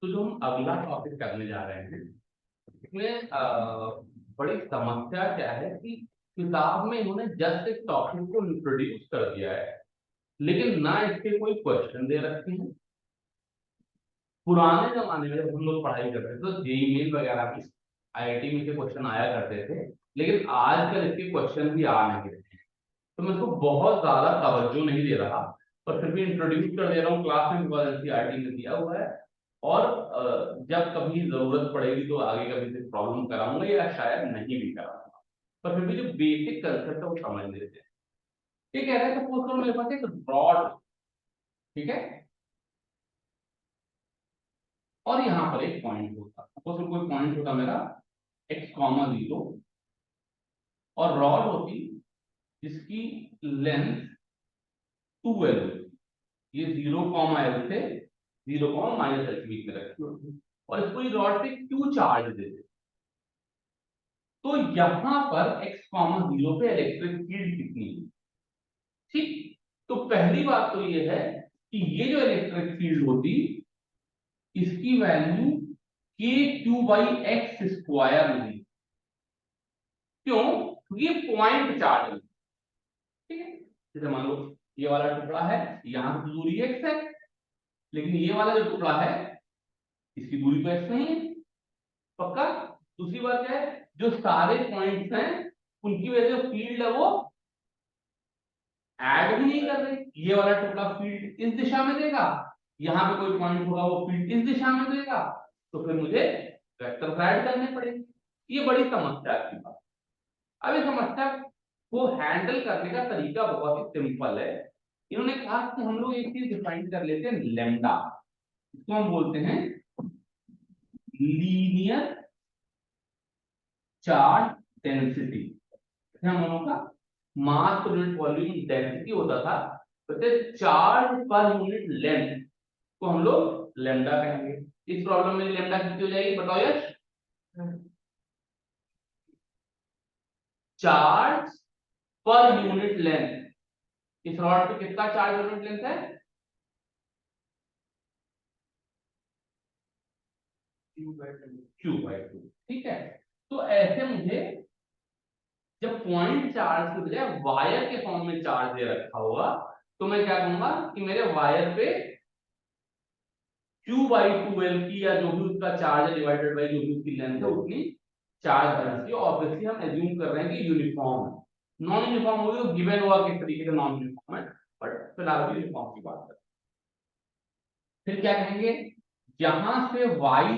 तो जो हम अगला टॉपिक करने जा रहे हैं इसमें बड़ी समस्या क्या है कि किताब में इन्होंने जस्ट एक टॉपिक को इंट्रोड्यूस कर दिया है, लेकिन ना इसके कोई क्वेश्चन दे रखे हैं। पुराने जमाने में जब हम लोग पढ़ाई करते थे तो जेईई मेन वगैरह में आईआईटी में से क्वेश्चन आया करते थे, लेकिन आजकल इसके क्वेश्चन भी आ नहीं रहे हैं। तो मैं इसको बहुत ज्यादा तवज्जो नहीं दे रहा, पर फिर भी इंट्रोड्यूस कर दे रहा हूँ क्लास में, बिकॉज एनसीईआरटी में दिया हुआ है। और जब कभी जरूरत पड़ेगी तो आगे कभी से प्रॉब्लम कराऊंगा या शायद नहीं भी कराऊंगा, पर फिर भी जो बेसिक कंसेप्ट है वो समझ लेते हैं। ये कह रहा है सपोज करो मेरे पास एक रॉड, ठीक है, और यहाँ पर एक पॉइंट होता, सपोज कोई पॉइंट होता मेरा x,0 और रॉड होती जिसकी लेंथ 2l होती। ये 0,l से 0,-l के बीच में रखी होती और इसको ये रॉड पे क्यू चार्ज देते। तो यहां पर x,0 पे इलेक्ट्रिक फील्ड कितनी है? ठीक, तो पहली बात तो ये है कि ये जो इलेक्ट्रिक फील्ड होती इसकी value k q by x square नहीं। क्यों? क्योंकि ये पॉइंट चार्ज है, ठीक है। जैसे मान लो ये वाला टुकड़ा है, यहां से दूरी x है, लेकिन ये वाला जो टुकड़ा है इसकी दूरी तो x नहीं है, पक्का। दूसरी बात क्या है, जो सारे पॉइंट्स हैं उनकी वजह से फील्ड है वो ऐड भी नहीं कर रहे। ये वाला टुकड़ा फील्ड इस दिशा में देगा, यहाँ पे कोई पॉइंट होगा वो फील्ड इस दिशा में देगा, तो फिर मुझे वेक्टर ऐड करने पड़ेंगे। ये बड़ी समस्या की बात। अब इस समस्या को हैंडल करने का तरीका बहुत ही सिंपल है। इन्होंने कहा कि हम लोग एक चीज डिफाइन कर लेते हैं, लैम्डा। इसको हम बोलते हैं लीनियर चार्ज डेंसिटी। हम लोगों का मास पर यूनिट वॉल्यूम डेंसिटी होता था, तो चार्ज पर यूनिट लेंथ को हम लोग लैम्डा कहेंगे। इस प्रॉब्लम में लैम्डा कितनी हो जाएगी बताओ यश? चार्ज पर यूनिट लेंथ। इस रॉड पे कितना चार्ज पर यूनिट लेंथ है? Q/2, ठीक है। तो ऐसे मुझे जब पॉइंट चार्ज के बजाय वायर के फॉर्म में चार्ज दे रखा होगा, तो मैं क्या कहूंगा कि मेरे वायर पे Q/2l की या जो भी उसका चार्ज है डिवाइडेड बाई जो भी उसकी लेंथ है उतनी चार्ज डेंसिटी। ऑब्वियसली हम एज्यूम कर रहे हैं कि यूनिफॉर्म है। नॉन यूनिफॉर्म होगी तो गिवन होगा किस तरीके से नॉन यूनिफॉर्म है, बट फिलहाल यूनिफॉर्म की बात करें। फिर क्या कहेंगे, यहां से y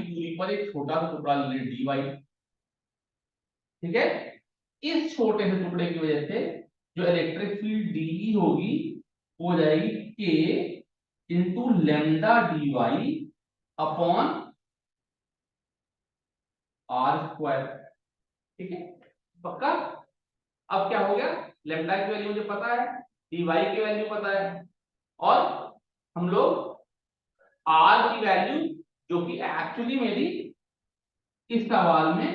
दूरी पर एक छोटा सा टुकड़ा ले लें dy, ठीक है। इस छोटे से टुकड़े की वजह से जो इलेक्ट्रिक फील्ड डी होगी हो जाएगी k into lambda D Y upon R square, ठीक है, पक्का। अब क्या हो गया, लेमडा की वैल्यू मुझे पता है, डी वाई की वैल्यू पता है, और हम लोग आर की वैल्यू जो कि एक्चुअली मेरी इस सवाल में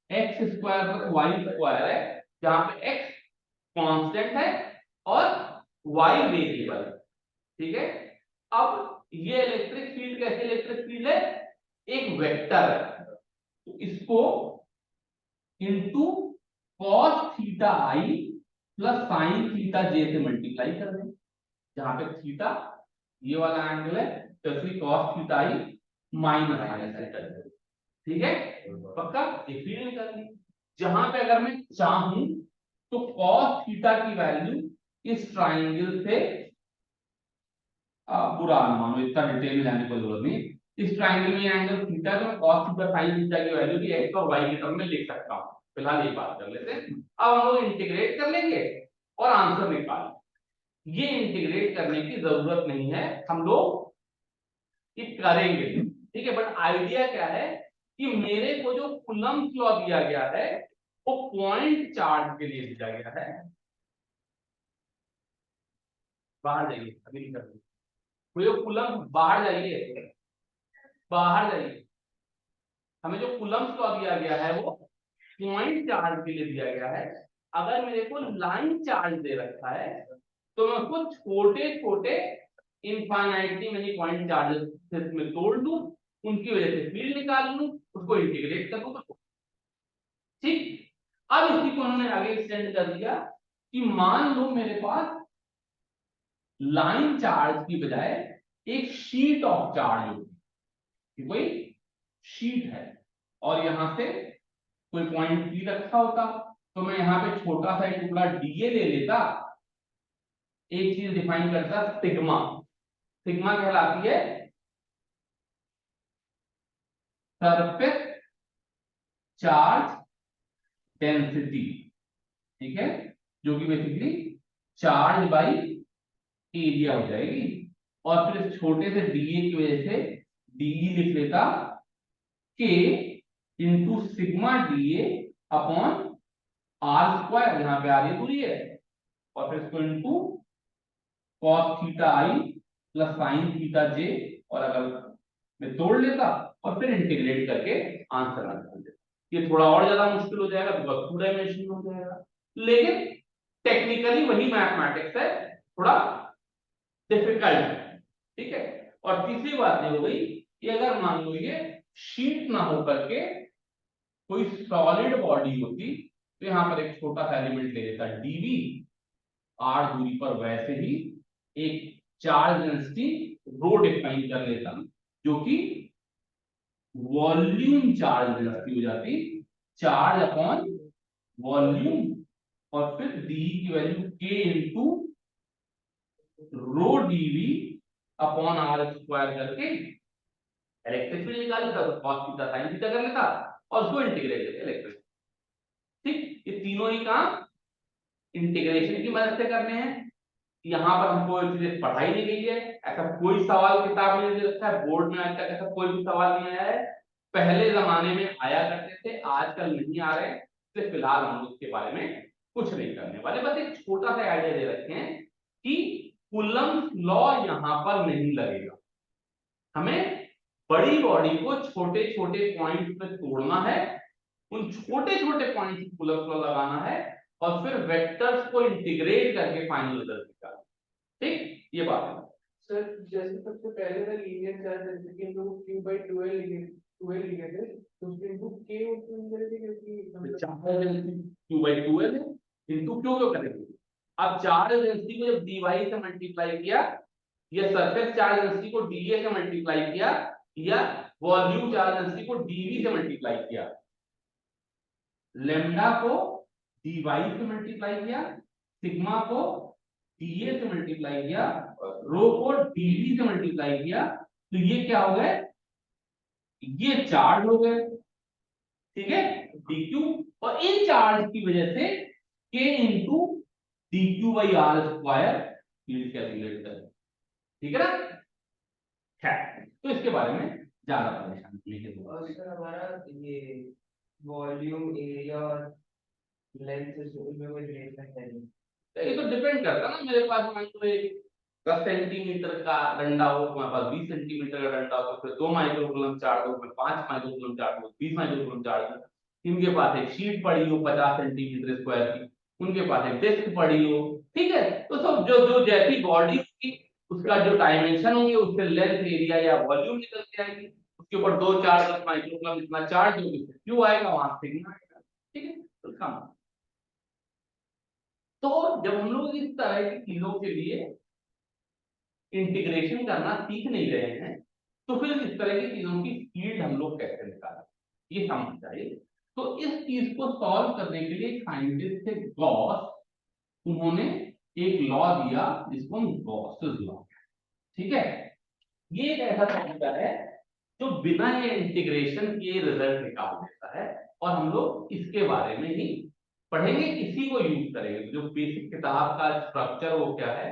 X square plus Y square है, जहां पे एक्स कांस्टेंट है और वाई वेरिएबल, ठीक है। अब ये इलेक्ट्रिक फील्ड कैसे इलेक्ट्रिक फील्ड है, एक वेक्टर है, तो इसको into cos theta I plus sine theta जे से मल्टीप्लाई कर दें, जहां पे थीटा ये वाला एंगल है, तो इसलिए cos थीटा आई माइनस साइन थीटा, ठीक है, पक्का। ये फील्ड निकाल ली। जहां पे अगर मैं चाहूं तो cos थीटा की वैल्यू इस ट्राइंगल से बुरा ना मानो, इतना डिटेल में जाने की कोई जरूरत नहीं। इस ट्राइंगल में एंगल थीटा, तो मैं cos थीटा sin थीटा की वैल्यू भी x और y के टर्म में लिख सकता हूं। फिलहाल ये बात कर लेते हैं। अब हम लोग इंटीग्रेट कर लेंगे और आंसर निकाल। ये इंटीग्रेट करने की जरूरत नहीं है, हम लोग ये करेंगे, ठीक है। बट आइडिया क्या है कि मेरे को जो कूलम्ब लॉ दिया गया है वो पॉइंट चार्ज के लिए दिया गया है। बाहर जाइए, अभी नहीं कर, वो कूलम्ब बाहर जाइए, बाहर जाइए। हमें जो कूलम्ब लॉ दिया गया है वो पॉइंट चार्ज के लिए दिया गया है। अगर मेरे को लाइन चार्ज दे रखा है तो मैं उसको छोटे छोटे इनफाइनाइटली मेनी पॉइंट चार्जेस में तोड़ दूं, उनकी वजह से फील्ड निकाल लूं, उसको इंटीग्रेट कर दूं। ठीक, अब इसी को उन्होंने आगे एक्सटेंड कर दिया कि मान लो मेरे पास लाइन चार्ज की बजाय एक शीट ऑफ चार्ज होगी, कि कोई शीट है और यहां से कोई पॉइंट पी रखा होता, तो मैं यहां पे छोटा सा एक टुकड़ा डीए ले लेता, एक चीज डिफाइन करता सिग्मा। सिग्मा कहलाती है सरफेस चार्ज डेंसिटी, ठीक है, जो कि बेसिकली चार्ज बाई एरिया हो जाएगी। और फिर इस छोटे से डीए की वजह से डीई लिख लेता के into sigma D A upon R square, यहाँ पे आर ये दूरी है, और फिर इसको into cos theta I plus sine theta J, और अगर मैं तोड़ लेता और फिर इंटीग्रेट करके आंसर निकाल देता। ये थोड़ा और ज्यादा मुश्किल हो जाएगा, बिकॉज 2 डायमेंशन हो जाएगा, लेकिन टेक्निकली वही मैथमेटिक्स है, थोड़ा डिफिकल्ट है, ठीक है। और तीसरी बात ये हो गई कि अगर मान लो ये शीट ना हो करके कोई सॉलिड बॉडी होती, तो यहां पर एक छोटा सा एलिमेंट ले लेता डीवी, आर दूरी पर वैसे ही एक चार्ज डेंसिटी रो डिफाइन कर लेता, जो कि वॉल्यूम चार्ज डेंसिटी हो जाती, चार्ज अपॉन वॉल्यूम, और फिर डी की वैल्यू के into rho D V upon R square करके इलेक्ट्रिक फील्ड निकाल लेता, तो cos थीटा sin थीटा कर लेता और उसको इंटीग्रेट करके इलेक्ट्रिक। ठीक, ये तीनों ही काम इंटीग्रेशन की मदद से करने हैं। यहाँ पर हमको चीजें पढ़ाई नहीं गई है, ऐसा कोई सवाल किताब में नहीं रखा है, बोर्ड में आज तक ऐसा कोई भी सवाल नहीं आया है। पहले जमाने में आया करते थे, आजकल नहीं आ रहे, तो फिलहाल हम लोग इसके बारे में कुछ नहीं करने वाले। बस एक छोटा सा आइडिया दे रखे हैं कि कूलम्ब लॉ यहाँ पर नहीं लगेगा, हमें बड़ी बॉडी को छोटे छोटे पॉइंट पे तोड़ना है, उन छोटे छोटे पॉइंट पे कूलम्ब लॉ लगाना है, और फिर वेक्टर्स को इंटीग्रेट करके फाइनल रिजल्ट निकालना। ठीक, ये बात है सर। जैसे सबसे पहले था लीनियर चार्ज डेंसिटी हम लोग q/2l लिखे थे, तो उसके इनटू k उसमें मिल रही थी, क्योंकि चार्ज डेंसिटी q/2l है, इनटू क्यों करेंगे। अब चार्ज डेंसिटी को जब dy से मल्टीप्लाई किया, या सरफेस चार्ज डेंसिटी को dA से मल्टीप्लाई किया, या वॉल्यूम चार्ज डेंसिटी को dV से मल्टीप्लाई किया, लेम्डा को dy से मल्टीप्लाई किया, सिग्मा को dA से मल्टीप्लाई किया, रो को dV से मल्टीप्लाई किया, तो ये क्या हो गए, ये चार्ज हो गए, ठीक है, dq, और इन चार्ज की वजह से k into dq/r² field calculate कर, ठीक है ना। है, तो इसके बारे में ज्यादा परेशान नहीं। और सर हमारा ये वॉल्यूम एरिया और लेंथ से में कोई रिलेशन है नहीं। ये तो डिपेंड करता है ना, मेरे पास मान लो एक 10 सेंटीमीटर का डंडा हो, तुम्हारे पास 20 सेंटीमीटर का डंडा हो, तो फिर 2 माइक्रोकूलम चार्ज हो, फिर 5 माइक्रोकूलम चार्ज हो, 20 माइक्रोकूलम चार्ज हो। इनके पास एक शीट पड़ी हो 50 सेंटीमीटर स्क्वायर की, उनके पास एक डिस्क पड़ी हो, ठीक है, तो सब जो जो जैसी बॉडी की उसका जो डायमेंशन होंगे, उससे लेंथ एरिया या वॉल्यूम निकल के आएगी, उसके ऊपर 2 4 10 माइक्रोकूलम इतना चार्ज होगी, क्यों आएगा, वहां सिग्मा आएगा, ठीक है, तो काम। तो जब हम लोग इस तरह की चीजों के लिए इंटीग्रेशन करना सीख नहीं रहे हैं, तो फिर इस तरह की चीजों की फील्ड हम लोग कैसे निकालें, ये समझ चाहिए। तो इस चीज को सॉल्व करने के लिए साइंटिस्ट थे गॉस, उन्होंने एक लॉ दिया जिसको हम गॉसेस लॉ, ठीक है। ये एक ऐसा तरीका है जो बिना ये इंटीग्रेशन के रिजल्ट निकाल देता है, और हम लोग इसके बारे में ही पढ़ेंगे, इसी को यूज करेंगे। जो बेसिक किताब का स्ट्रक्चर वो क्या है,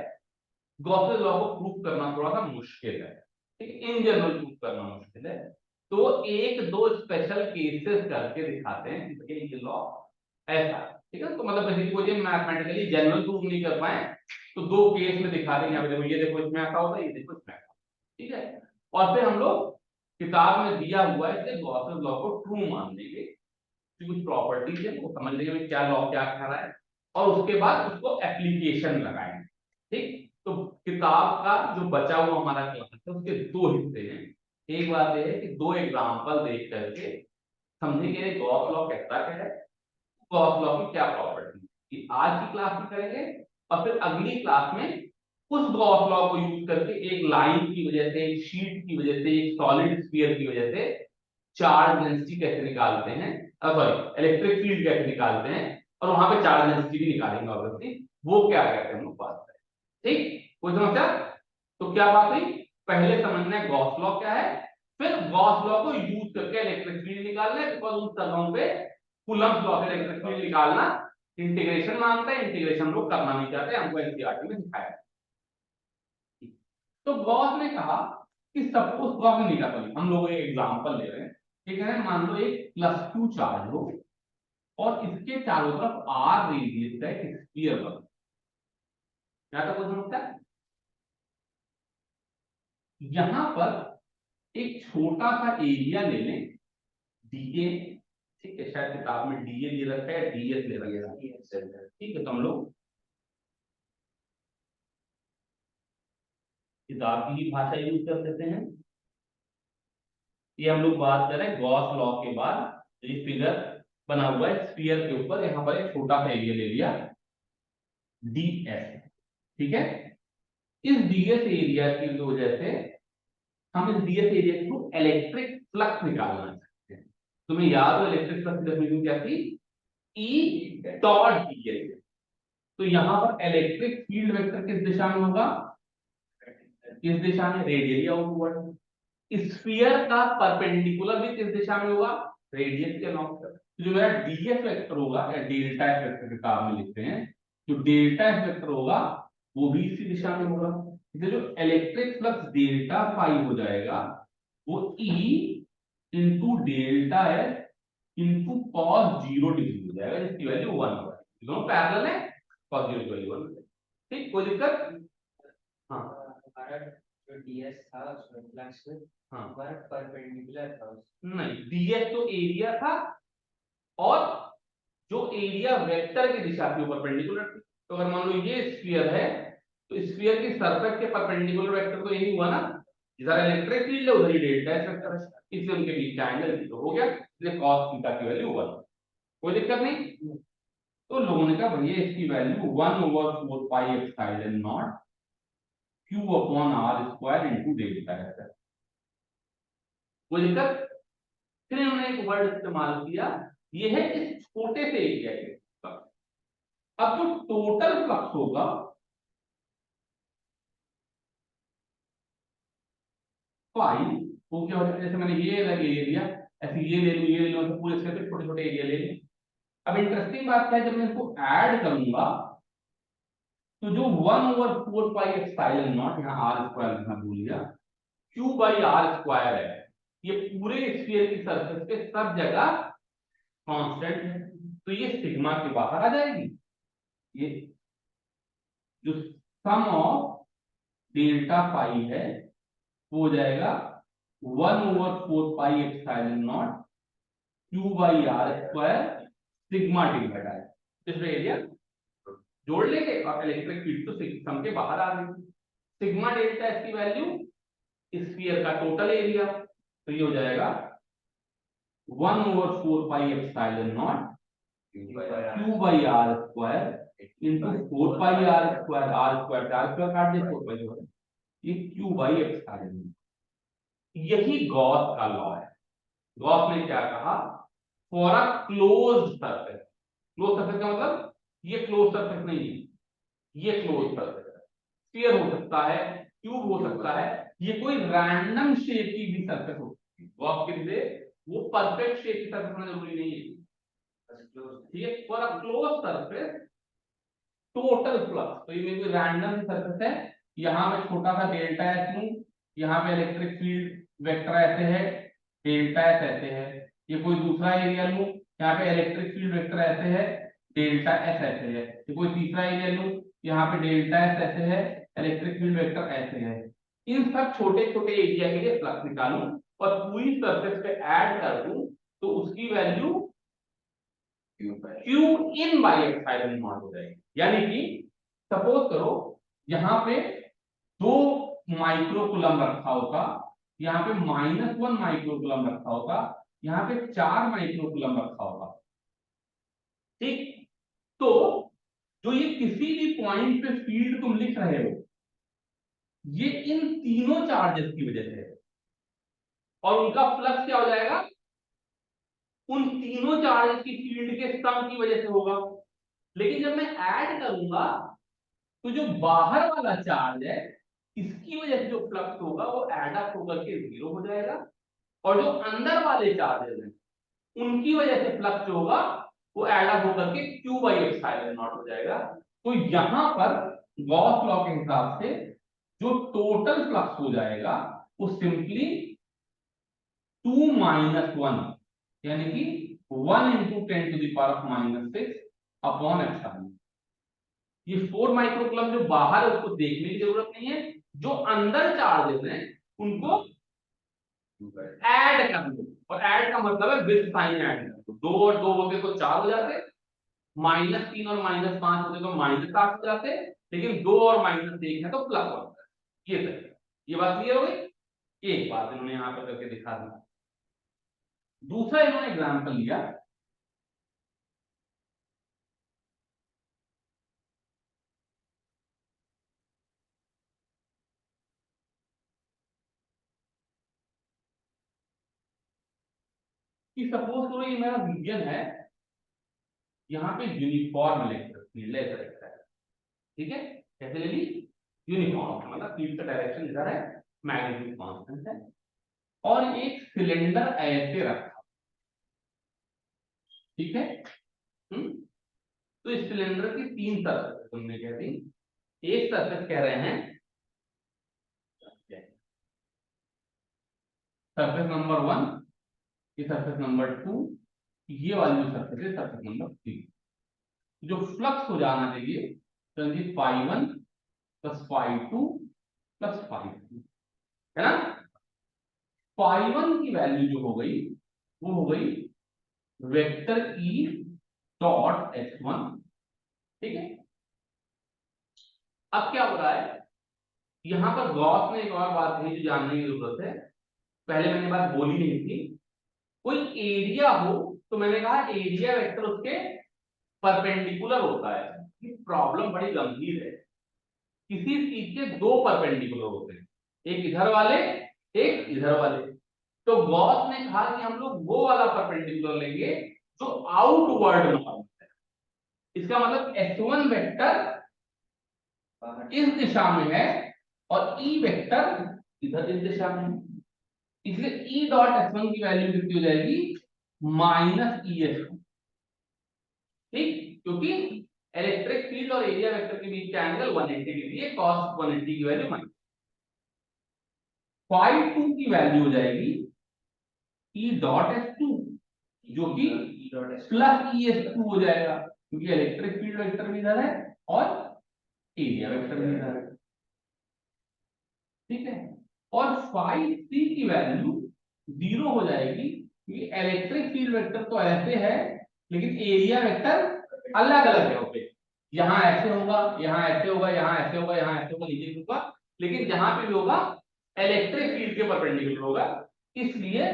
गॉसेस लॉ को प्रूव करना थोड़ा सा मुश्किल है, ठीक है, इन जनरल प्रूव करना मुश्किल है, तो एक दो स्पेशल केसेस करके दिखाते हैं कि भाई ये लॉ ऐसा, ठीक है। तो मतलब बेसिकली वो ये मैथमेटिकली जनरल प्रूव नहीं कर पाए, तो दो केस में दिखा देंगे, देखो ये देखो इसमें ऐसा होता है, ये देखो इसमें ऐसा, ठीक है। और फिर हम लोग किताब में दिया हुआ है इसलिए गॉसेस लॉ को ट्रू मान लेंगे, कुछ प्रॉपर्टीज है वो समझ लेंगे क्या लॉ क्या कह रहा है, और उसके बाद उसको एप्लीकेशन लगाएंगे, ठीक। तो किताब का जो बचा हुआ हमारा क्लास है उसके दो हिस्से हैं, एक बात यह है कि दो एग्जांपल देख करके समझे कि गॉस लॉ कहता क्या है, गॉस लॉ की क्या प्रॉपर्टी, कि आज की क्लास में करेंगे और फिर अगली क्लास में उस गॉस लॉ को यूज करके एक लाइन की वजह से, एक शीट की वजह से, एक सॉलिड स्फीयर की वजह से चार्ज डेंसिटी कैसे निकालते हैं, सॉरी इलेक्ट्रिक फील्ड कैसे निकालते हैं, और वहां पे चार्ज डेंसिटी भी निकालेंगे ऑब्वियसली, वो क्या कहते हैं हम लोग बात करें। ठीक, कोई समस्या? तो क्या बात हुई, पहले समझना है गॉस लॉ क्या है, फिर गॉस लॉ को यूज करके इलेक्ट्रिक फील्ड निकालना है, बिकॉज उन सतहों पे कूलम्ब लॉ से इलेक्ट्रिक फील्ड निकालना इंटीग्रेशन मांगता है, इंटीग्रेशन लोग करना नहीं चाहते, हमको एनसीईआरटी में सिखाया। तो गॉस ने कहा कि सपोज गॉस ने नहीं कहा, हम लोग एक एग्जांपल ले रहे हैं, ठीक है, मान लो एक +2 चार्ज हो और इसके चारों तरफ r रेडियस का एक स्फीयर बना, क्या तो कुछ समझता है? यहां पर एक छोटा सा एरिया ले लें डीए, ठीक है, शायद किताब में डीए ले रखा है, डीएस ले रखा है, ठीक है, तो हम लोग किताब की ही भाषा यूज कर देते हैं। ये हम लोग बात कर रहे हैं गॉस लॉ के बाद, ये फिगर बना हुआ है स्फीयर के ऊपर, यहां पर एक छोटा सा एरिया ले लिया डीएस, ठीक है, इस डीएस एरिया की वजह से हम इस डीएस एरिया के थ्रू इलेक्ट्रिक फ्लक्स निकालना चाहते हैं। तुम्हें याद हो इलेक्ट्रिक फ्लक्स की डेफिनेशन क्या थी, ई डॉट डीएस। तो यहां पर इलेक्ट्रिक फील्ड वेक्टर किस दिशा में होगा, किस दिशा में, रेडियली आउटवर्ड। स्फीयर का परपेंडिकुलर भी किस दिशा में होगा, रेडियस के लॉन्ग। तो जो मेरा डीएस वेक्टर होगा या डेल्टा एफ वेक्टर किताब में लिखते हैं, जो डेल्टा एफ वेक्टर होगा वो भी इसी दिशा में होगा। जो इलेक्ट्रिक फ्लक्स डेल्टा फाई हो जाएगा वो E into delta F into cos 0 degree हो जाएगा, जिसकी वैल्यू 1 होगा। दोनों पैरेलल है, कॉस 0 की वैल्यू 1। ठीक, कोई दिक्कत? हाँ, हमारा जो डीएस था उसमें फ्लक्स हाँ, हमारा परपेंडिकुलर था नहीं, डीएस तो एरिया था और जो एरिया वेक्टर की दिशा थी वो परपेंडिकुलर थी। तो अगर मान लो ये स्फीयर है तो स्फीयर की सरफेस के परपेंडिकुलर वेक्टर तो यही हुआ ना, इधर इलेक्ट्रिक फील्ड है उधर ही डेल्टा एस वेक्टर है, इसलिए उनके बीच का एंगल 0 हो गया, इसलिए cos थीटा की वैल्यू 1। कोई दिक्कत नहीं। तो लोगों ने कहा भैया इसकी value 1/4 pi epsilon not q upon r square into delta S है। कोई दिक्कत? फिर इन्होंने एक वर्ड इस्तेमाल किया, ये है इस छोटे से एरिया के फ्लक्स। अब जो टोटल फ्लक्स होगा फाई, वो क्या हो जाएगा, जैसे मैंने ये एरिया ऐसे ये ले लूं, ये ले लूं, तो पूरे इसके छोटे छोटे एरिया ले लूं। अब इंटरेस्टिंग बात क्या है, जब मैं इसको ऐड करूंगा तो जो 1/4 पाई एप्सिलॉन नॉट, यहाँ आर स्क्वायर लिखना भूल गया, क्यू बाई आर स्क्वायर है, ये पूरे स्फीयर की सरफेस पे सब जगह कांस्टेंट है, तो ये सिग्मा के बाहर आ जाएगी। ये जो सम ऑफ डेल्टा फाई है वो हो जाएगा 1/4 pi epsilon naught Q by R square sigma divide है। इसमें एरिया जोड़ लेंगे और इलेक्ट्रिक फील्ड तो सम के बाहर आ गई। सिग्मा डेल्टा इसकी वैल्यू स्फीयर का टोटल एरिया, तो ये हो जाएगा 1/4 pi epsilon naught Q by R square into 4 pi R square, R square काट दे 4 पाई हो, ये क्यू बाई एप्सिलॉन। यही गॉस का लॉ है। गॉस ने क्या कहा, for a closed surface, closed surface का मतलब ये क्लोज सरफेस नहीं है, ये क्लोज सरफेस है, स्फीयर हो सकता है, क्यूब हो सकता है, ये कोई रैंडम शेप की भी सरफेस हो सकती है। गॉस के लिए वो परफेक्ट शेप की सरफेस होना जरूरी नहीं है, ठीक है, for a close surface total flux, तो ये कोई रैंडम सरफेस है, यहां मैं छोटा सा डेल्टा एस लूं, यहाँ पे इलेक्ट्रिक फील्ड वेक्टर ऐसे है, डेल्टा एस ऐसे है, ये कोई दूसरा एरिया लूं, यहाँ पे इलेक्ट्रिक फील्ड वेक्टर ऐसे है, डेल्टा एस ऐसे है, ये कोई तीसरा एरिया लूं, यहाँ पे डेल्टा एस ऐसे है, इलेक्ट्रिक फील्ड वेक्टर ऐसे है। इन सब छोटे छोटे एरिया के लिए फ्लक्स निकालूं और पूरी सरफेस पे ऐड कर दूं तो उसकी value Q in by epsilon not हो जाएगी। यानी कि सपोज करो यहाँ पे 2 माइक्रो कूलम रखा होगा, यहाँ पे -1 माइक्रोकूलम रखा होगा, यहाँ पे 4 माइक्रोकूलम रखा होगा। ठीक, तो जो ये किसी भी पॉइंट पे फील्ड तुम लिख रहे हो, ये इन तीनों चार्जेस की वजह से है, और उनका फ्लक्स क्या हो जाएगा, उन तीनों चार्जेस की फील्ड के सम की वजह से होगा। लेकिन जब मैं ऐड करूंगा तो जो बाहर वाला चार्ज है इसकी वजह से जो फ्लक्स होगा वो ऐड अप होकर के 0 हो जाएगा, और जो अंदर वाले चार्जेस हैं उनकी वजह से फ्लक्स जो होगा वो ऐड अप होकर के Q/ε0 हो जाएगा। तो यहां पर गॉस लॉ के हिसाब से जो टोटल फ्लक्स हो जाएगा वो सिंपली 2 - 1 यानी कि 1 × 10⁻⁻⁶ अपॉन एप्सिलॉन। ये 4 माइक्रोकूलम जो बाहर है उसको देखने की जरूरत नहीं है, जो अंदर चार्जेस हैं उनको ऐड कर दो, और ऐड का मतलब है विद साइन ऐड कर दो। 2 और 2 होते तो 4 हो जाते, -3 और -5 होते तो -8 हो जाते, लेकिन 2 और -1 है तो +1 होता है। ये तक, ये बात क्लियर हो गई। एक बात इन्होंने यहां पर करके दिखा दी। दूसरा इन्होंने एग्जांपल लिया, कि सपोज करो ये मेरा रीजन है, यहाँ पे यूनिफॉर्म इलेक्ट्रिक फील्ड है, ठीक है, कैसे ले ली, यूनिफॉर्म मतलब फील्ड का डायरेक्शन इधर है, मैग्नीट्यूड कांस्टेंट है, और एक सिलेंडर ऐसे रखा, ठीक है। तो इस सिलेंडर की 3 सरफेस तुमने कह दी। एक सरफेस कह रहे हैं सरफेस नंबर 1, ये सरफेस नंबर 2, ये वाली जो सरफेस है सरफेस नंबर 3। जो फ्लक्स हो जाना चाहिए तो ϕ1 + ϕ2 + ϕ3, है ना। ϕ1 की वैल्यू जो हो गई वो हो गई वेक्टर E.H1, ठीक है। अब क्या हो रहा है, यहां पर गॉस ने एक और बात कही जो जानने की जरूरत है, पहले मैंने बात बोली नहीं थी। कोई एरिया हो तो मैंने कहा एरिया वेक्टर उसके परपेंडिकुलर होता है। ये प्रॉब्लम बड़ी गंभीर है, किसी चीज के 2 परपेंडिकुलर होते हैं, एक इधर वाले एक इधर वाले। तो गॉस ने कहा कि हम लोग वो वाला परपेंडिकुलर लेंगे जो आउटवर्ड नॉर्मल है। इसका मतलब S1 वेक्टर इस दिशा में है और E वेक्टर इधर इस दिशा में है, इसलिए E.S1 की वैल्यू कितनी हो जाएगी, -ES2, ठीक, क्योंकि इलेक्ट्रिक फील्ड और एरिया वेक्टर के बीच का एंगल 180 डिग्री है, cos 180 की वैल्यू ϕ2 की वैल्यू हो जाएगी E.S2, जो कि +ES2 हो जाएगा, क्योंकि इलेक्ट्रिक फील्ड वेक्टर भी इधर है और एरिया वेक्टर भी इधर है, ठीक है। और ϕ3 की वैल्यू 0 हो जाएगी, क्योंकि इलेक्ट्रिक फील्ड वेक्टर तो ऐसे है लेकिन एरिया वेक्टर अलग अलग है। यहाँ ऐसे होगा, यहाँ ऐसे होगा, यहाँ ऐसे होगा, यहाँ ऐसे होगा, नीचे होगा, लेकिन जहां पे भी होगा इलेक्ट्रिक फील्ड के परपेंडिकुलर होगा, इसलिए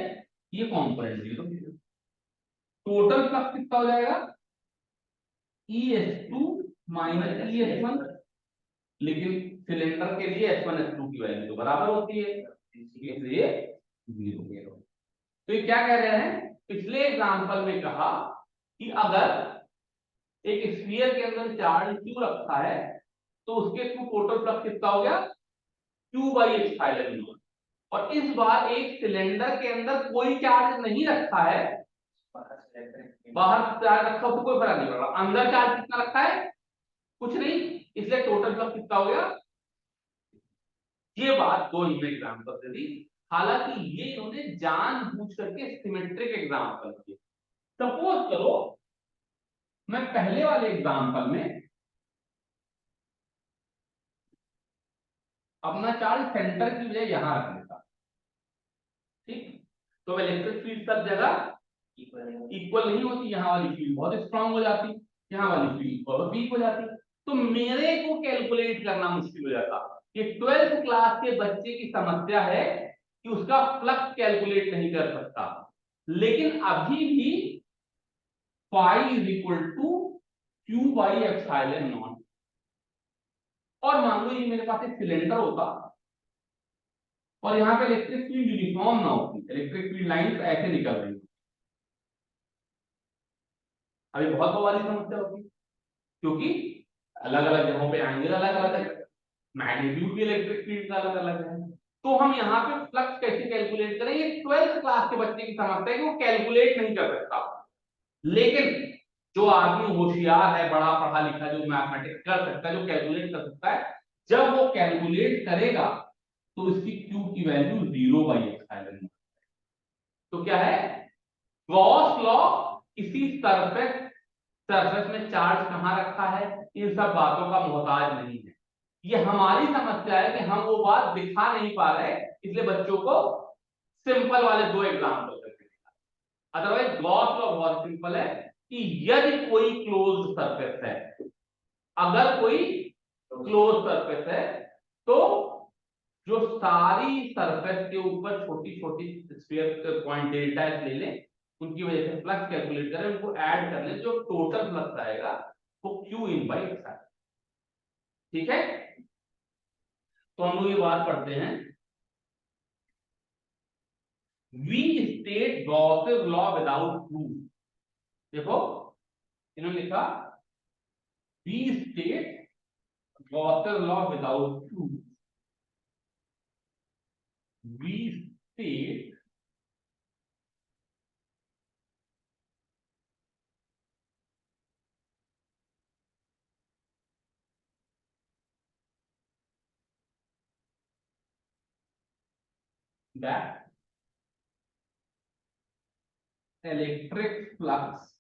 ये कॉम्पोनेंट 0। टोटल फ्लक्स कितना हो जाएगा, ES2 - ES1, लेकिन सिलेंडर के लिए S1 S2 की वैल्यू तो बराबर होती है, इसलिए 0। तो ये क्या कह रहे हैं, पिछले एग्जांपल में कहा कि अगर एक स्फीयर के अंदर चार्ज Q रखा है तो उसके थ्रू टोटल फ्लक्स कितना हो गया, Q/ε0। और इस बार एक सिलेंडर के अंदर कोई चार्ज नहीं रखा है, बाहर चार्ज रखा हो तो कोई फर्क नहीं पड़ रहा, अंदर चार्ज कितना रखा है, कुछ नहीं, इसलिए टोटल फ्लक्स कितना हो गया। ये बात 2 एग्जांपल से दी, हालांकि ये इन्होंने जानबूझ करके सिमेट्रिक एग्जांपल किए। सपोज करो मैं पहले वाले एग्जांपल में अपना चार्ज सेंटर की बजाय यहां रख लेता, ठीक, तो इलेक्ट्रिक फील्ड सब जगह इक्वल नहीं होती, यहाँ वाली फील्ड बहुत स्ट्रांग हो जाती, यहाँ वाली फील्ड बहुत वीक हो जाती, तो मेरे को कैलकुलेट करना मुश्किल हो जाता। ये 12th क्लास के बच्चे की समस्या है कि उसका फ्लक्स कैलकुलेट नहीं कर सकता, लेकिन अभी भी phi is equal to Q by epsilon naught. और मान लो ये मेरे पास एक सिलेंडर होता और यहाँ पे इलेक्ट्रिक फील्ड यूनिफॉर्म ना होती, इलेक्ट्रिक फील्ड लाइंस ऐसे निकल रही, अभी बहुत बवाली समस्या होती, क्योंकि अलग अलग जगहों पे एंगल अलग अलग है, मैग्नीट्यूड भी इलेक्ट्रिक फील्ड का अलग अलग है। तो हम यहाँ पे फ्लक्स कैसे कैलकुलेट करें, ये 12th क्लास के बच्चे की समस्या है कि वो कैलकुलेट नहीं कर सकता। लेकिन जो आदमी होशियार है, बड़ा पढ़ा लिखा, जो मैथमेटिक्स कर सकता है, जो कैलकुलेट कर सकता है, जब वो कैलकुलेट करेगा तो इसकी क्यू की वैल्यू 0/एप्सिलॉन। तो क्या है, गॉस लॉ किसी सरफेस में चार्ज कहां रखा है, इन सब बातों का मोहताज नहीं है। ये हमारी समस्या है कि हम वो बात दिखा नहीं पा रहे, इसलिए बच्चों को सिंपल वाले दो एग्जांपल करके दिखा। अदरवाइज गॉस लॉ बहुत सिंपल है कि यदि कोई क्लोज्ड सरफेस है, अगर कोई क्लोज सरफेस है, तो जो सारी सरफेस के ऊपर छोटी छोटी स्फीयर पॉइंट डेल्टा एस ले लें, उनकी वजह से फ्लक्स कैलकुलेट करें, उनको ऐड कर लें, जो टोटल फ्लक्स आएगा वो क्यू इन बाई एप्सिलॉन। ठीक है, तो हम लोग ये बात पढ़ते हैं, we state Gauss's law without proof. देखो इन्होंने लिखा we state Gauss's law without proof, we state that electric flux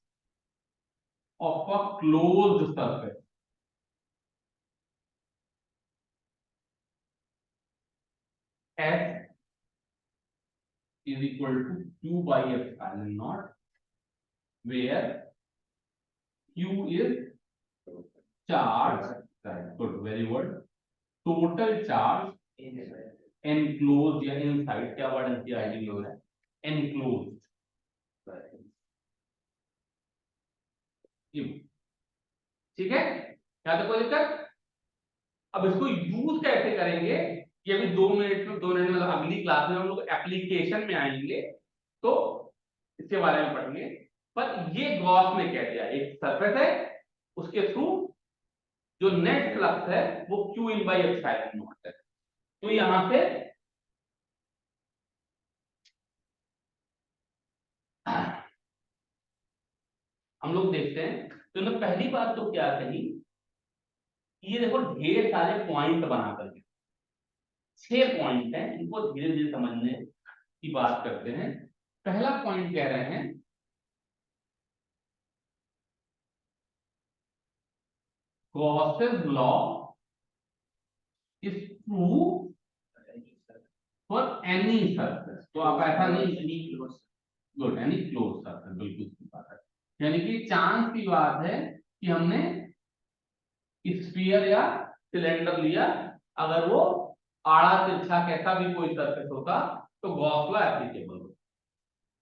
of a closed surface S is equal to Q by epsilon naught, where Q is charge, good, very good, total charge enclosed या inside, क्या word NCERT में है, enclosed, ठीक है, क्या तो कोई दिक्कत। अब इसको यूज कैसे करेंगे, ये भी 2 मिनट में मतलब अगली क्लास में हम लोग एप्लीकेशन में आएंगे तो इसके बारे में पढ़ेंगे। पर ये गॉस ने कह दिया, एक सरफेस है, उसके थ्रू जो नेट फ्लक्स है वो Q in by epsilon not है। तो यहां से हम लोग देखते हैं, तो इन्होंने पहली बात तो क्या कही, ये देखो ढेर सारे पॉइंट बना करके, 6 पॉइंट हैं, इनको धीरे धीरे समझने की बात करते हैं। पहला पॉइंट कह रहे हैं Gauss's law is true for any surface. तो आप ऐसा नहीं, गुड, एनी क्लोज सरफेस, बिल्कुल सही बात है। यानी कि चांस की बात है कि हमने स्फीयर या सिलेंडर लिया, अगर वो आड़ा तिरछा कैसा भी कोई सरफेस होता तो गॉस लॉ एप्लीकेबल होता।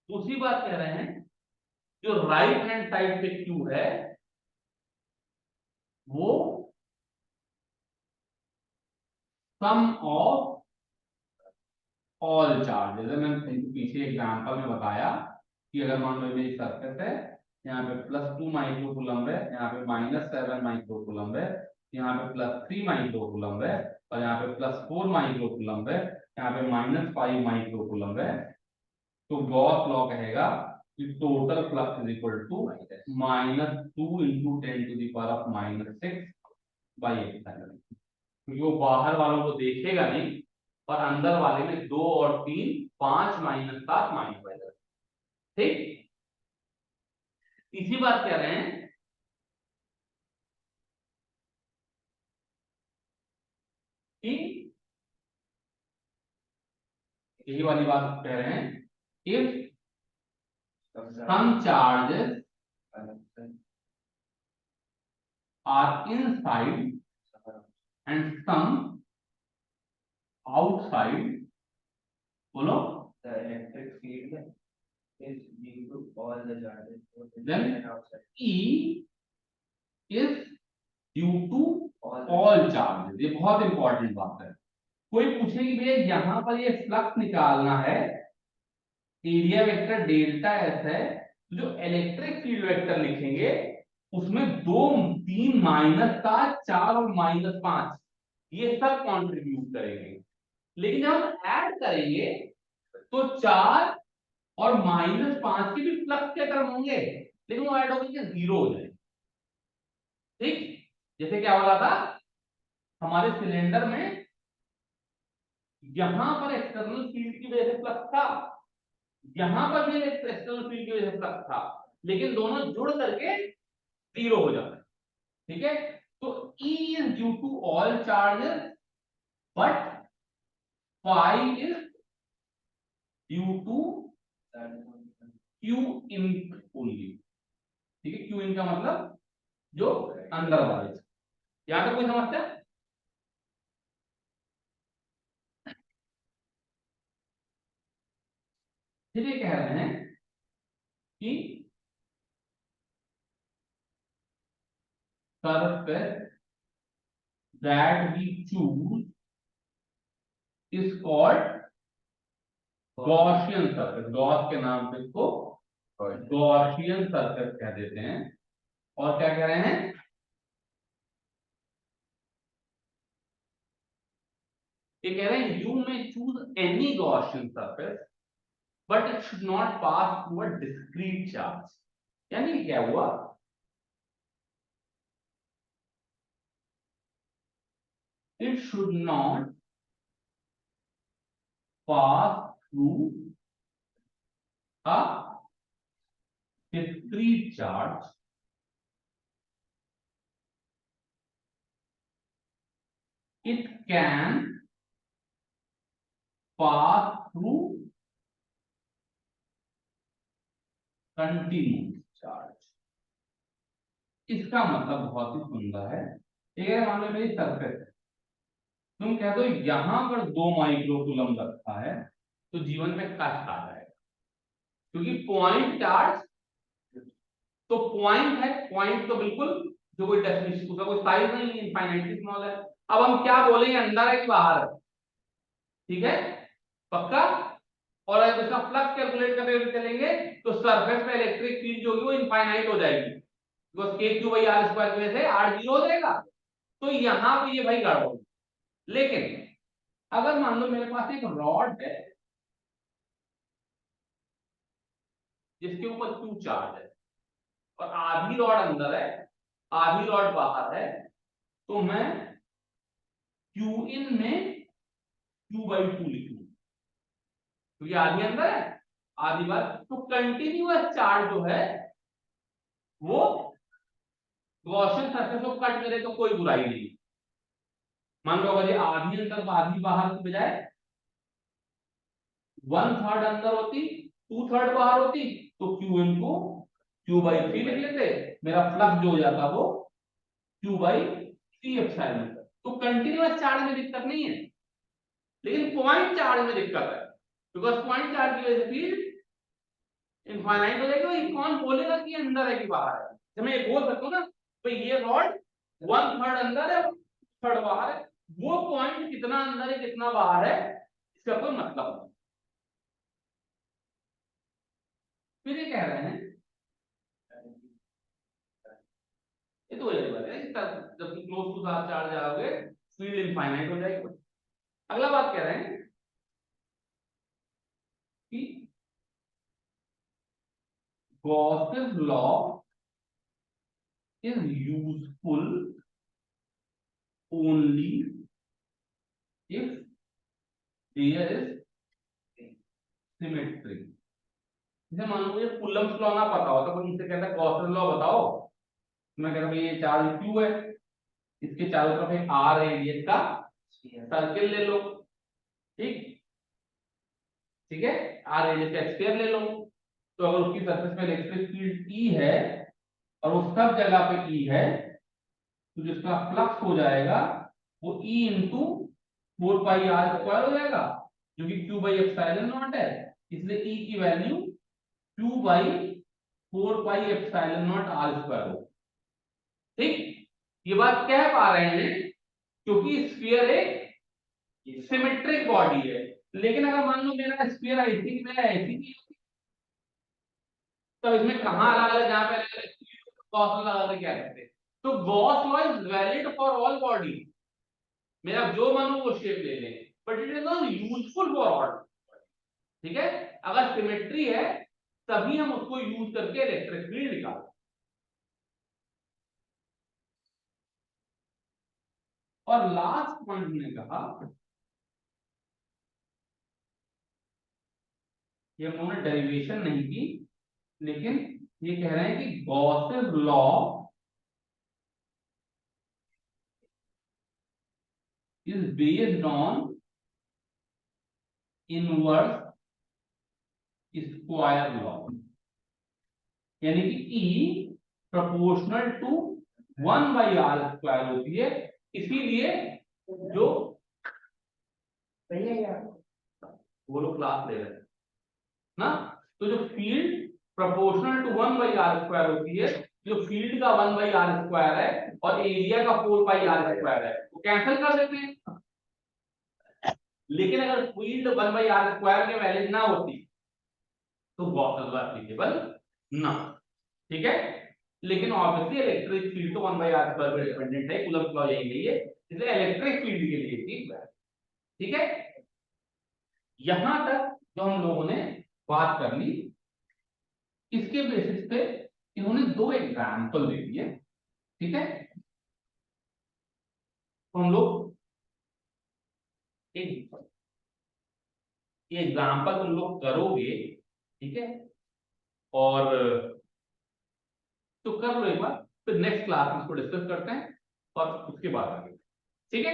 दूसरी बात कह रहे हैं, जो राइट हैंड साइड पे क्यू है वो सम ऑफ ऑल चार्जेस है। मैंने पीछे एग्जांपल में बताया कि अगर मान लो मेरी सरफेस है, यहाँ पे +2 माइक्रो कूलम्ब है, यहाँ पे -7 माइक्रो कूलम्ब है, यहाँ पे +3 माइक्रो कूलम्ब है, और यहाँ पे +4 माइक्रो कूलम्ब है, यहाँ पे -5 माइक्रो कूलम्ब है, तो गॉस लॉ कहेगा कि total flux is equal to -2 × 10⁻⁻⁶ by epsilon, क्योंकि वो बाहर वालों को देखेगा नहीं और अंदर वाले में 2 और 3 5 -7 -5। ठीक, तीसरी बात कह रहे हैं कि यही वाली बात कह रहे हैं, if some charges are inside and some outside बोलो। The electric field is due to all the charges Then and outside. E is due to All all charges. ये बहुत इंपॉर्टेंट बात है। कोई पूछे कि भैया यहाँ पर ये फ्लक्स निकालना है, एरिया वेक्टर डेल्टा एस है, तो जो इलेक्ट्रिक फील्ड वेक्टर लिखेंगे उसमें 2 3 -7 4 और -5 ये सब कंट्रीब्यूट करेंगे। लेकिन जब हम ऐड करेंगे तो 4 और -5 के भी फ्लक्स के टर्म होंगे, लेकिन वो ऐड होकर 0 हो जाएंगे। ठीक, जैसे क्या हो रहा था हमारे सिलेंडर में, यहां पर एक्सटर्नल फील्ड की वजह से फ्लक्स था, यहां पर भी एक्सटर्नल फील्ड की वजह से फ्लक्स था, लेकिन दोनों जुड़ करके 0 हो जाता है। ठीक है, तो E is due to all charges but phi is due to Q in only। ठीक है, Q in का मतलब जो अंदर वाले। यहां तक कोई समस्या? फिर ये कह रहे हैं कि surface that we choose is called Gaussian surface. Gauss के नाम पे इसको गॉसियन सरफेस कह देते हैं। और क्या कह रहे हैं, ये कह रहे हैं यू में choose any Gaussian surface but it should not pass through a discrete charge. यानी क्या हुआ, it should not pass through a discrete charge it can pass through continuous charge। इसका मतलब बहुत ही सुंदर है। एक मान लो मेरी सरफेस है, तुम कह दो यहां पर 2 माइक्रो कूलम रखा है तो जीवन में कष्ट आ जाएगा, क्योंकि पॉइंट चार्ज तो पॉइंट है, पॉइंट तो बिल्कुल जो कोई डेफिनेशन उसका कोई साइज नहीं है, इनफाइनाइटली स्मॉल है। अब हम क्या बोलेंगे, अंदर है कि बाहर है? ठीक है, पक्का। और अगर उसका फ्लक्स कैलकुलेट करते हुए चलेंगे तो सरफेस पे इलेक्ट्रिक फील्ड जो होगी वो इनफाइनाइट हो जाएगी, बिकॉज़ k3/r² की वजह से r 0 हो जाएगा। तो यहां पे ये भाई गड़बड़। लेकिन अगर मान लो मेरे पास एक रॉड है जिसके ऊपर Q चार्ज है और आधी रॉड अंदर है आधी रॉड बाहर है, तो मैं Q in में Q/2 लिखूंगा, क्योंकि आधी अंदर है आधी बाहर। तो कंटिन्यूअस चार्ज जो है वो गॉसियन सरफेस को कट करे तो कोई बुराई नहीं। मान लो अगर ये आधी अंदर आधी बाहर की बजाय 1/3 अंदर होती 2/3 बाहर होती तो Q in को Q/3 लिख लेते, मेरा फ्लक्स जो हो जाता वो Q/3 एप्सिलॉन। तो कंटिन्यूअस चार्ज में दिक्कत नहीं है, लेकिन पॉइंट चार्ज में दिक्कत है, बिकॉज पॉइंट चार्ज की वजह से फील्ड इनफाइनाइट हो जाएगी। ये कौन बोलेगा कि अंदर है कि बाहर है? जब मैं ये बोल सकता हूँ ना भाई ये रॉड 1/3 अंदर है 1/3 बाहर है, वो पॉइंट कितना अंदर है कितना बाहर है इसका कोई मतलब नहीं। फिर ये कह रहे हैं, ये तो वही बात है जब तुम क्लोज टू चार्ज जाओगे फील्ड इनफाइनाइट हो जाएगी। अगला बात कह रहे हैं कि Gauss's law is useful only if there is symmetry। जैसे मान लो ये कूलम्ब्स लॉ ना पता हो तो कोई मुझसे कहता है गॉसेस लॉ बताओ, मैं कहता हूँ ये चार्ज Q है, इसके चारों तरफ एक R रेडियस का सर्किल ले लो। ठीक ठीक है, R रेडियस का स्फीयर ले लो। तो अगर उसकी सरफेस पे इलेक्ट्रिक फील्ड E है और वो सब जगह पे E है तो जिसका फ्लक्स हो जाएगा वो E इंटू 4πr² हो जाएगा। जो कि q बाई एप्सिलॉन नॉट है, इसलिए E की value q by 4 pi epsilon not r square हो। ठीक, ये बात कह पा रहे हैं क्योंकि स्फीयर एक सिमेट्रिक बॉडी है। लेकिन अगर मान लो मेरा स्फीयर ऐसी में ऐसी नहीं होती, तो इसमें कहां अलग अलग, जहां पे अलग अलग गॉस लॉ लगा के क्या करते हैं। तो Gauss law is valid for all body, मेरा जो मन हो वो शेप ले लें, but it is not useful for all. ठीक है, अगर सिमेट्री है तभी हम उसको यूज करके इलेक्ट्रिक फील्ड निकालते। और लास्ट पॉइंट हमने कहा, ये हम लोगों ने डेरिवेशन नहीं की, लेकिन ये कह रहे हैं कि Gauss's law is based on inverse square law, यानी कि E proportional to 1 by R square होती है। इसीलिए जो वो लोग क्लास ले रहे हैं ना, तो जो field proportional to 1 by R square होती है, जो फील्ड का 1 बाई आर स्क्वायर है और एरिया का 4 बाई आर स्क्वायर है, वो कैंसिल कर देते हैं। लेकिन अगर फील्ड 1 बाई आर स्क्वायर के वैल्यू ना होती तो गॉस लॉ एप्लीकेबल ना। ठीक है, लेकिन ऑब्वियसली इलेक्ट्रिक फील्ड तो 1 बाई आर स्क्वायर पर डिपेंडेंट है, कूलम्ब लॉ यही नहीं है, इसलिए इलेक्ट्रिक फील्ड के लिए ठीक है। ठीक है, यहां तक जो हम लोगों ने बात कर ली, इसके बेसिस पे इन्होंने दो एग्जाम्पल दे दिए। ठीक है, तो हम लोग एक एग्जाम्पल तुम लोग करोगे, ठीक है, और तो कर लो एक बार, फिर नेक्स्ट क्लास में इसको डिस्कस करते हैं और उसके बाद आगे। ठीक है।